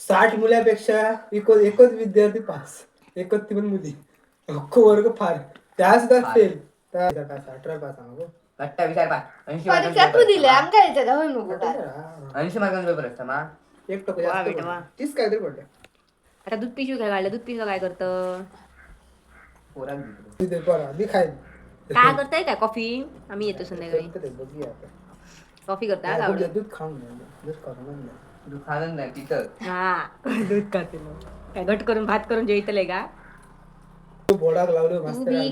60 मुलापेक्षा एकच विद्यार्थी पास, एकच ती पण मुली, अख्खो वर्ग फार, त्या सुद्धा फेल. 18 पास आम्हाला 28 पास 80 परीक्षा दिले आमच्या याच्यात होय मग 80 मार्कांचा पेपर असता मा एक टक्के जास्त पडलं. 30 काहीतरी पडलं. आता दूध पिशवी काय काढलं, दूध पिशवी काय करतं तिथे बरं मी खाईन. काय करताय काय कॉफी, आम्ही येतो संध्याकाळी ते बघूया आता. कॉफी करता दूध आवडत दूध खाऊन घ्या, दूध खाऊन नाही. तू खाणं नाही तिथं हा दूध खाते मग काय घट करून भात करून जेवतले का बोडाक लावलं बी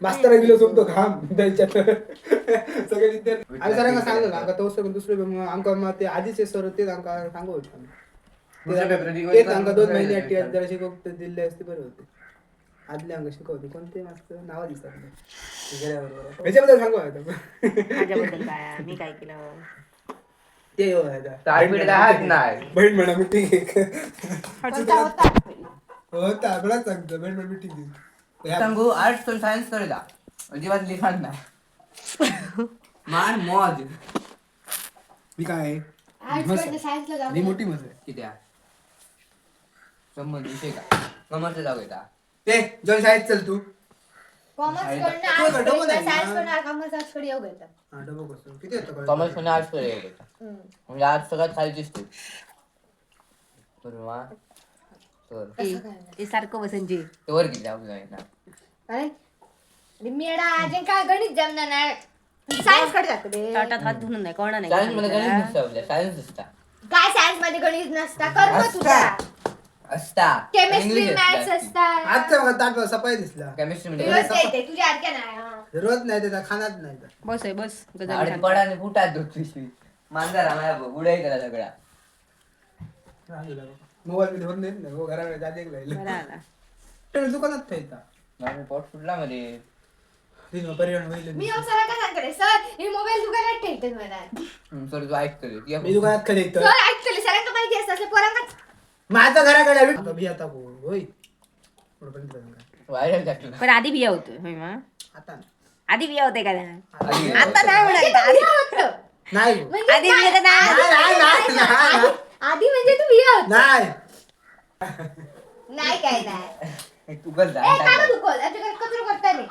मास्तर गेलो तुमतो घाम द्यायच्यात सगळे विद्यार्थी आणि सरांना सांगलं ना तो सगळं दुसरे आमका मग ते आधीचे सर होते आमका सांगू होते तेच आमका 2 महिने ऍक्टिव्ह जरा शिकवत दिले असते बरे होते. आदले आमका शिकवते कोणते मास्तर नाव दिसतात ह्याच्याबद्दल सांगू माझ्याबद्दल काय मी काय केलं ते नाही बहीण म्हणा मीटिंग हो ताबडा सांगतो बहीण म्हणा मीटिंग सांगू आर्ट्स आणि सायन्स करूया अजिबात लिखाण नाही मान मौज मी काय मी मोठी मज आहे किती संबंध विषय का कमर्स जाऊ येता ते जल शाळेत चल तू कॉमर्स किती येतं कॉमर्स पण आर्ट्स कडे म्हणजे आर्ट्स सगळ्यात खाली दिसते ते सारखं बसनजी ते वर किती आपल्याला मेडा अजून काय गणित जमणार नाही सायन्स कडे जातो रे ताटात हात धुवून नाही कोणा नाही सायन्स मध्ये गणित नसतं आपल्या सायन्स नसता काय सायन्स मध्ये गणित नसता कर्म तुझा असता केमिस्ट्री मॅथ्स असतात आजचा मला ताट सफाई दिसला केमिस्ट्री मध्ये रोज येते तुझ्या सारख्या नाही रोज नाही त्याचा खानात नाही बस आहे बस आणि पडाने फुटात दूध पिशवी मांजरा माझ्या उडाई त्याला सगळा मोबाईल मध्ये होत नाही हो घराकडे जाते दुकानात ठेवता पोट फुटला मध्ये पर्यावरण होईल मी सर का सांगते सर हे मोबाईल दुकानात ठेवते मला सर तू ऐकतोय मी दुकानात कधी ऐकतो सर ऐकतले सरांना माहिती असतं असले पोरांना माझ्या घराकडे भी आता होय व्हायरल टाकलं पण आधी बिया होतो होय मा आता आधी बिया होते का आता नाही म्हणाल नाही आधी बिया नाही आधी म्हणजे तू बिया होत नाही नाही काय नाही तू गल जा ए काय तू कोल आता कचरा करता नाही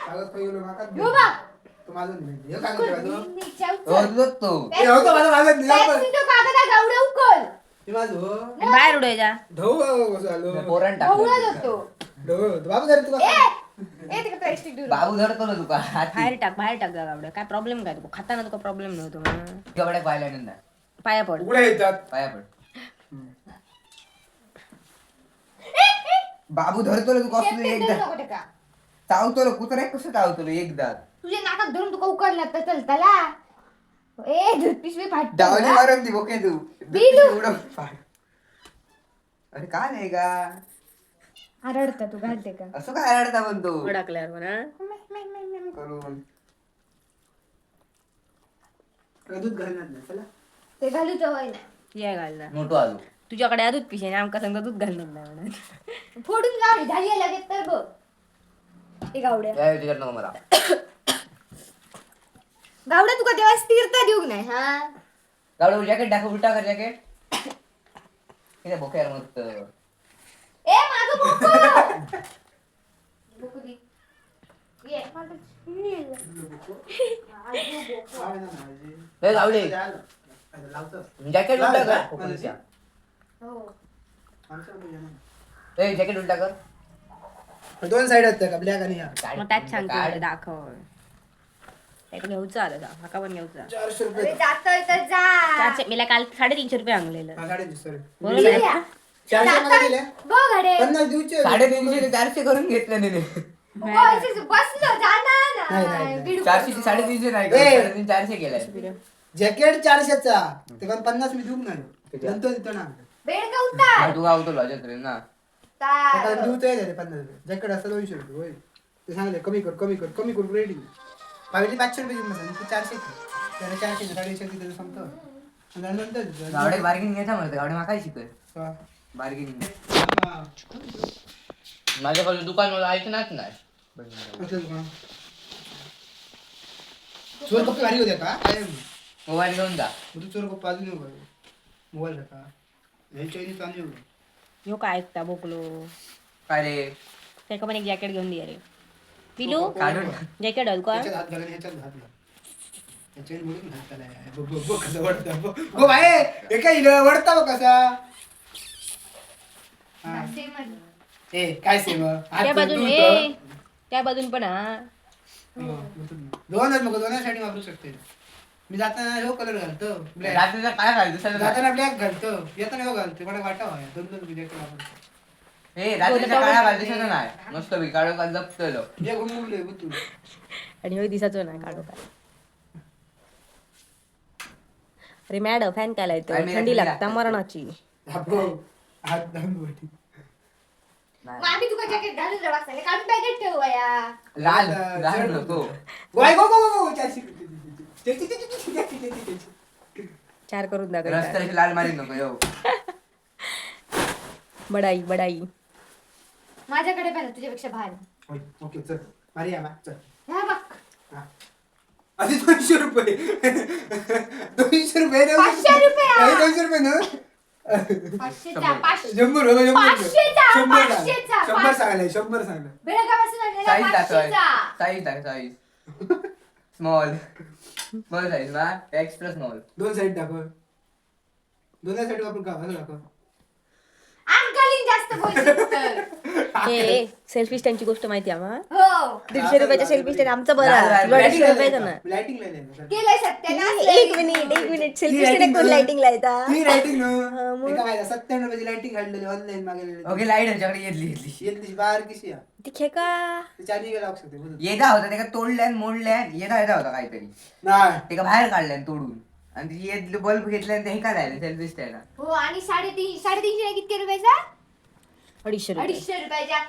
कागद पहिलो मागत हो बा तो माझं नाही हे कागद ठेवा तो हो दूध तो हे होतो माझं मागत नाही आपण तो कागदा गावडे उकल हे माझं बाहेर उडायचा धव झालो पोरण गावडा टाकलं जातो बाबू जरा तुला ए ते प्लास्टिक दूर बाबू धरतो ना तुका बाहेर टाक गावडा काय प्रॉब्लेम काय तुला खाताना तुका प्रॉब्लेम नव्हतो मग गबड्या पाहिला नंतर पाया पड उघड्या येतात पाया पड बाबू धरतो ना तू कसं एकदा चावतो कुत्रा कसं चावतो एकदा तुझ्या नाकात धरून तुका उकडला तर चलताला ए दूध पिशवी फाट डावली मारून दी बोके तू उडव अरे काय नाही का आरडता तू घालते का असं काय अडता पण तू अडकल्यावर म्हणा करून दूध घालणार नाही चला ते घालू जवळ नाही या घालणार मोठो आलो तुझ्याकडे दूध पिशे आमका सांगता दूध घालणार नाही म्हणा फोडून गावडी झाली लागेल तर बघ ते गावड्या तिकडनं नको मला गावड्या तुका तेव्हा स्थिरता देऊ नाही हा गावडे जॅकेट टाक उलटा कर जॅकेट हे बोक्यार मस्त ए माझं बोको बोको दे ये हे गावडे जॅकेट उलटा कर हो ए जॅकेट उलटा कर दोन साइड आहेत का ब्लॅक आणि या मग त्यात सांगते दाखव एक घेऊचं आलं जा हाका पण घेऊचा 400 रुपये जातोय तर जा मला काल 350 रुपये आणलेलं 450 बरोबर आहे 400 मध्ये दिले बघ अरे 50 दिवचे 350 400 करून घेतलं नाही बसलो जाणार नाही. 400 350 नाही का 400 केलाय जॅकेट 400 चा ते पण 50 मी देऊ नाही नंतर देतो ना बेड का उतार तू गावतो लॉजर ट्रेन ना आता देऊच आहे 50 रुपये जॅकेट असं 200 रुपये होय ते सांगले कमी कर रेडी पाहिजे 500 रुपये किंमत आहे 400 त्याला 400 350 तिथे संपतो आणि नंतर गावडे बार्गेनिंग घ्यायचा म्हणतो गावडे माकाय शिकत बार्गेनिंग माझ्याकडे दुकान मला ऐकणार नाही चोर कप्पे भारी होते का काय मोबाईल घेऊन जा तू चोर कप्पा अजून मोबाईल का ह्यो काय ऐकता बोकलो काय रे त्याका पण एक जॅकेट घेऊन दे रे पिलू काढून जॅकेट हल का काय सेव त्या बाजून त्या बाजून पण हा दोन्ही वापरू शकते मी जाताना हो कलर घालतो रात्रीचं काय घालतो जाताना ब्लॅक घालतो येताना हो घालतो मला वाटावं दोन जॅकेट वापरतो हे रात्रीचं काय घालतो नाही मस्त काढू का जपतो आणि होय दिसाचो नाही काढू काय अरे मॅडम फॅन काय लायतो थंडी लागता मरणाची आम्ही तुका जॅकेट घालून जाऊ असं काढून पॅकेट ठेवू या लाल लाल नको चार करून दाखव रस्त्याची लाल मारी नको यो बडाई बडाई माझ्याकडे पण तुझ्यापेक्षा भारी ओके चल मारिया चल ह्या बघ आधी 200 रुपये 200 रुपये 500 रुपये 200 रुपये ना 500चा 500 100 सांगले 100 सांगले बेळगावापासून आणलेला साईज दाखव 500चा साईज दाखव साईज स्मॉल स्मॉल साईज ना एक्स्ट्रा स्मॉल दोन साईड दाखव दोन्ही साईड वापरून का असं दाखव अंकलिंग जास्त बोलतो हे सेल्फी स्टँडची गोष्ट माहिती आहे आम्हा हो 150 रुपयाच्या सेल्फी स्टँड आमचं बरं 150 रुपयाचं ना लाइटिंग लाईन केलंय सत्यानाश एक मिनिट सेल्फी स्टँड कोण लाइटिंग लायता ती लाइटिंग हा, मग. एका माहिती 97 रुपयाची लाइटिंग काढलेली ऑनलाईन मागवलेली ओके लाईट ह्याच्याकडे घेतली येतली बाहेर कशी आहे ती खेका ती चार्जिंग लावू शकते बघ येदा होता त्याला तोडल्यान मोडल्यान येदा होता काहीतरी नाही ते काढल्यान काढल्यान तोडून आणि ते बल्ब घेतल्यान ते हे काय राहिले सेल्फी स्टँड हो आणि 350 किती रुपयाचा 250 रुपये 250 रुपयाच्या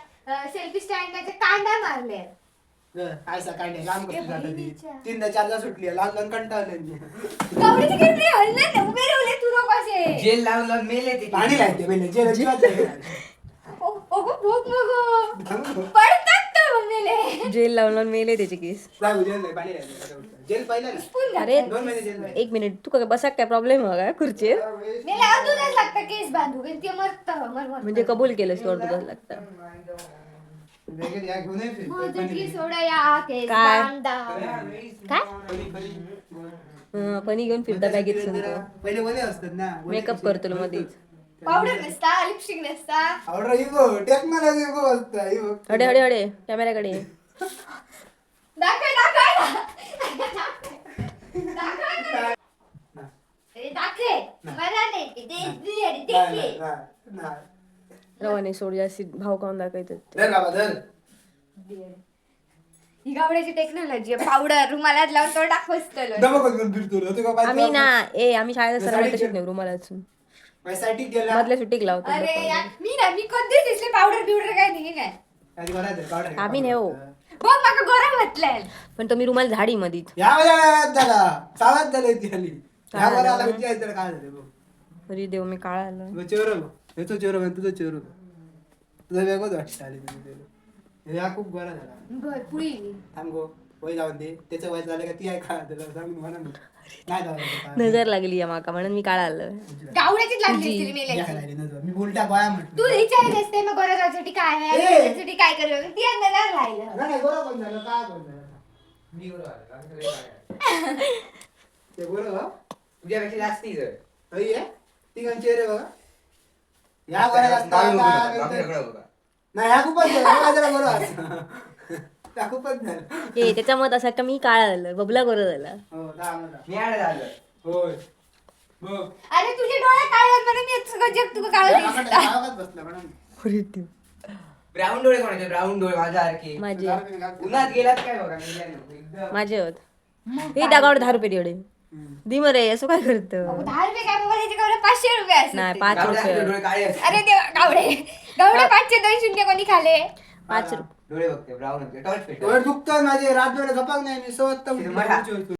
सेल्फी स्टँडच्या कांदा मारले काय सकाळी लांब कशी जात ती तीनदा चार्जर सुटली लहान लहान कंटाळले कवडीचे किती हल्ले ना उभे राहिले तू लोक असे जेल लावलं मेले ते पाणी लागते पहिले जे जीवात ओगो भूक नको पडतात तर मेले जेल लावून मेले त्याचे केस जाऊ जेल नाही पाणी लागते जेल पाहिलं ना स्पून अरे 2 महिने जेल नाही एक मिनिट तू काय बसा काय प्रॉब्लेम आहे का खुर्चीवर मेले अजूनच लागतं केस बांधू कारण ते मरत म्हणजे कबूल केलं स्टोर तुझं लागतं वेगळे या घेऊन ये फिर. मोजकी सोडा या केस काय? बांधा काय फणी घेऊन फिरता बॅगेत सुनतो पहिले बोले असतात ना मेकअप करतो मध्येच पावडर नसता लिपस्टिक नसता ऑर्डर इगो टेक्नॉलॉजी इगो असतं इगो हडे हडे हडे कॅमेऱ्याकडे रवाने सोड जास्ती भाव खाऊन दाखवायचं धर बाबा धर ही गावड्याची टेक्नॉलॉजी पावडर रुमालात लावून तो दाखवतो दमक घेऊन फिरतो होते का आम्ही ना आम्ही शाळेत सरांनी तशीच नाही रुमाला असून पैसाठी गेला मधल्या सुट्टीक लावतो अरे यार मी कधीच दिसले पावडर बिवडर काय नाही काय आधी बरा धर काढ आम्ही नाही हो बघ माका गरम म्हटलंय पण तुम्ही रुमाल झाडी मधीच या वेळेला झाला सावात झाले ती आली या वर आला म्हणजे काय झालं बघ अरे देव मी काळा आलो तुझं चेहरा बघ याचं चेहरा बघ तुझं चेहरा बघ तुझं वेगळंच वाटतं आली तुझं या खूप बरा झाला पुढी थांब गो वय जाऊन दे त्याचं वय झालं का ती आहे का त्याला सांग म्हणा नाही जाऊ नजर लागली आहे माका म्हणून मी काळा आलो गावड्याचीच लागली असतील मेले मी बोलता गोळ्या म्हटलं तू विचारत असते मग गोरासाठी काय आहे गोरासाठी काय करू ती अंदाज राहिलं नाही गोरा कोण झालं काय कोण झालं मी बरोबर ते गोरं का तुझ्यापेक्षा जास्ती जर अई आहे ती कोण चेहरे बघा या गोऱ्या असतात नाही ह्या खूपच झालं बरोबर त्या खूपच झालं हे त्याच्या मत असा का मी काळा झालं बबला गोरा झाला हो दहा मी ऍड झालं होय बघ अरे तुझे डोळे काळे आहेत म्हणून मी सगळं जग तुला काळं दिसतं. गावात बसला म्हणून ब्राऊन डोळे कोणाचे ब्राऊन डोळे माझ्यासारखे माझे उन्हात गेलात काय बघा एकदम माझे होत हे दागावर 10 रुपये एवढे दि मरे असं काय करत 10 रुपये काय बाबा त्याचे गावडे 500 रुपये असतात. नाही 5 गावड्याचे रुपये डोळे काळे असतात. अरे देवा गावडे गावडे 500 2 शून्य कोणी खाले 5 रुपये डोळे बघते ब्राऊन होते टॉर्च पेट डोळे दुखतात माझे रात डोळे झपाक नाही मी सवत